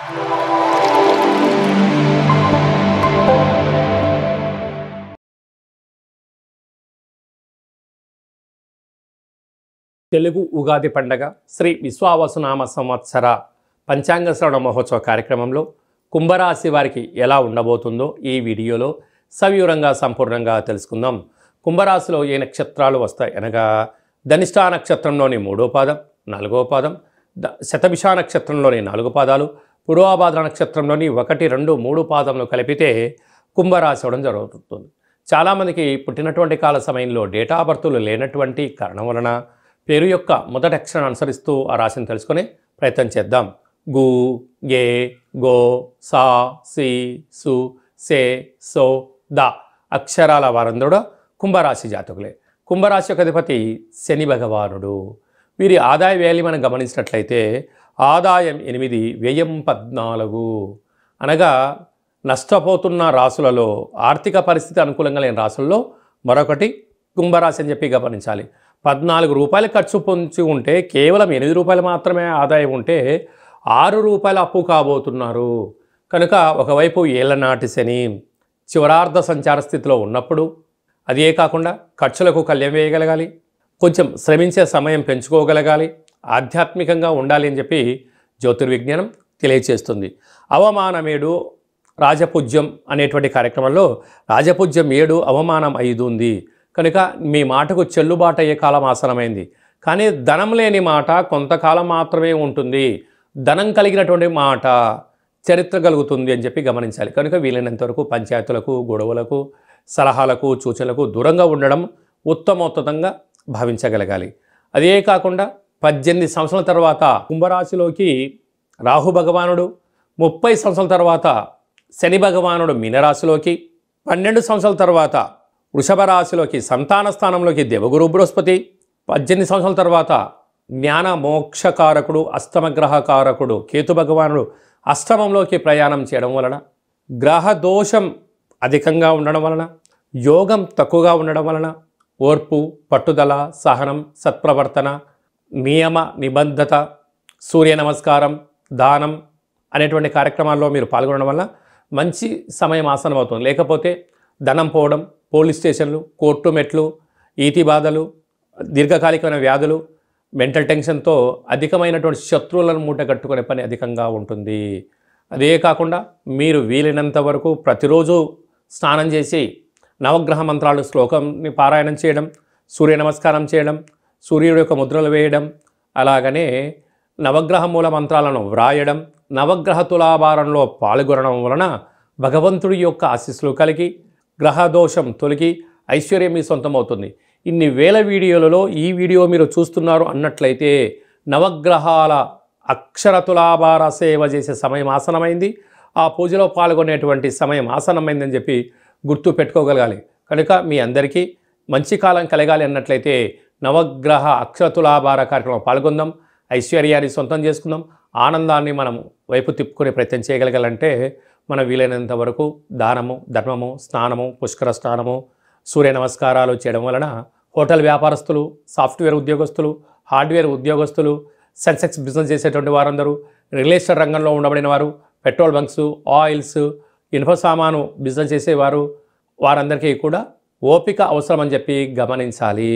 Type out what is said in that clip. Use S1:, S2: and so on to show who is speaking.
S1: తెలుగు ఉగాది పండగ శ్రీ విశ్వావసునామ సంవత్సర పంచాంగ శ్రవణ మహోత్సవ కార్యక్రమంలో కుంభరాశి వారికి ఎలా ఉండబోతుందో ఈ వీడియోలో సవివరంగా సంపూర్ణంగా తెలుసుకుందాం. కుంభరాశిలో ఏ నక్షత్రాలు వస్తాయి అనగా ధనిష్టా నక్షత్రంలోని 3వ పాదం, 4వ పాదం, శతభిష నక్షత్రంలోని 4 పాదాలు, పూర్వభాద్ర నక్షత్రంలోని 1, 2, 3 పాదంలో కలిపితే కుంభరాశి అవడం జరుగుతుంది. చాలామందికి పుట్టినటువంటి కాల సమయంలో డేటా బర్తులు లేనటువంటి కారణం వలన పేరు యొక్క మొదటి అక్షరాన్ని అనుసరిస్తూ ఆ రాశిని తెలుసుకునే ప్రయత్నం చేద్దాం. గు, గే, గో, సా, సి, సు, సే, సో, ద అక్షరాల వారందరూ కుంభరాశి జాతకులే. కుంభరాశి యొక్క అధిపతి శని భగవానుడు. వీరి ఆదాయ వ్యయాన్ని మనం గమనించినట్లయితే ఆదాయం 8, వ్యయం 14. అనగా నష్టపోతున్న రాసులలో, ఆర్థిక పరిస్థితి అనుకూలంగా లేని రాసుల్లో మరొకటి కుంభరాశి అని చెప్పి గమనించాలి. 14 రూపాయలు ఖర్చు పొంచి ఉంటే కేవలం 8 రూపాయలు మాత్రమే ఆదాయం ఉంటే 6 రూపాయలు అప్పు కాబోతున్నారు. కనుక ఒకవైపు ఏళ్లనాటి శని చివరార్ధ సంచార స్థితిలో ఉన్నప్పుడు, అదే కాకుండా ఖర్చులకు కళ్యం వేయగలగాలి, కొంచెం శ్రమించే సమయం పెంచుకోగలగాలి, ఆధ్యాత్మికంగా ఉండాలి అని చెప్పి జ్యోతిర్విజ్ఞానం తెలియచేస్తుంది. అవమానమేడు రాజపూజ్యం అనేటువంటి కార్యక్రమంలో రాజపూజ్యం 7, అవమానం 5 ఉంది. కనుక మీ మాటకు చెల్లుబాటు అయ్యే కాలం ఆసనమైంది. కానీ ధనం లేని మాట కొంతకాలం మాత్రమే ఉంటుంది, ధనం కలిగినటువంటి మాట చరిత్ర కలుగుతుంది అని చెప్పి గమనించాలి. కనుక వీలైనంత వరకు పంచాయతీలకు, గొడవలకు, సలహాలకు, సూచనలకు దూరంగా ఉండడం ఉత్తమోత్తమంగా భావించగలగాలి. అదే కాకుండా 18 సంవత్సరాల తర్వాత కుంభరాశిలోకి రాహు భగవానుడు, 30 సంవత్సరాల తర్వాత శని భగవానుడు మీనరాశిలోకి, 12 సంవత్సరాల తర్వాత వృషభ రాశిలోకి సంతాన స్థానంలోకి దేవగురు బృహస్పతి, 18 సంవత్సరాల తర్వాత జ్ఞాన మోక్షకారకుడు అష్టమగ్రహకారకుడు కేతు భగవానుడు అష్టమంలోకి ప్రయాణం చేయడం వలన, గ్రహ దోషం అధికంగా ఉండడం వలన, యోగం తక్కువగా ఉండడం వలన ఓర్పు, పట్టుదల, సహనం, సత్ప్రవర్తన, నియమ నిబద్ధత, సూర్య నమస్కారం, దానం అనేటువంటి కార్యక్రమాల్లో మీరు పాల్గొనడం వల్ల మంచి సమయం ఆసనం అవుతుంది. లేకపోతే ధనం పోవడం, పోలీస్ స్టేషన్లు, కోర్టు మెట్లు, ఈతి బాధలు, దీర్ఘకాలికమైన వ్యాధులు, మెంటల్ టెన్షన్తో అధికమైనటువంటి శత్రువులను మూట కట్టుకునే పని అధికంగా ఉంటుంది. అదే కాకుండా మీరు వీలైనంత వరకు ప్రతిరోజు స్నానం చేసి నవగ్రహ మంత్రాలు శ్లోకంని పారాయణం చేయడం, సూర్య నమస్కారం చేయడం, సూర్యుడి యొక్క ముద్రలు వేయడం, అలాగనే నవగ్రహ మూల మంత్రాలను వ్రాయడం, నవగ్రహ తులాభారంలో పాల్గొనడం వలన భగవంతుడి యొక్క ఆశీస్సులు కలిగి గ్రహదోషం తొలగి ఐశ్వర్యం మీ సొంతమవుతుంది. ఇన్ని వేల వీడియోలలో ఈ వీడియో మీరు చూస్తున్నారు అన్నట్లయితే నవగ్రహాల అక్షర తులాభార సేవ చేసే సమయం ఆసనమైంది, ఆ పూజలో పాల్గొనేటువంటి సమయం ఆసనమైందని చెప్పి గుర్తు పెట్టుకోగలగాలి. కనుక మీ అందరికీ మంచి కాలం కలగాలి అన్నట్లయితే నవగ్రహ అక్షర తులాభార కార్యక్రమం పాల్గొందాం, ఐశ్వర్యాన్ని సొంతం చేసుకుందాం, ఆనందాన్ని మనం వైపు తిప్పుకునే ప్రయత్నం చేయగలగాలంటే మనం వీలైనంత వరకు దానము, ధర్మము, స్నానము, పుష్కర స్నానము, సూర్య నమస్కారాలు చేయడం వలన హోటల్ వ్యాపారస్తులు, సాఫ్ట్వేర్ ఉద్యోగస్తులు, హార్డ్వేర్ ఉద్యోగస్తులు, సెన్సెక్స్ బిజినెస్ చేసేటువంటి వారందరూ, రియల్ ఎస్టేట్ రంగంలో ఉండబడిన వారు, పెట్రోల్ బంక్స్, ఆయిల్స్, ఇనుప సామాను బిజినెస్ చేసేవారు, వారందరికీ కూడా ఓపిక అవసరం అని చెప్పి గమనించాలి.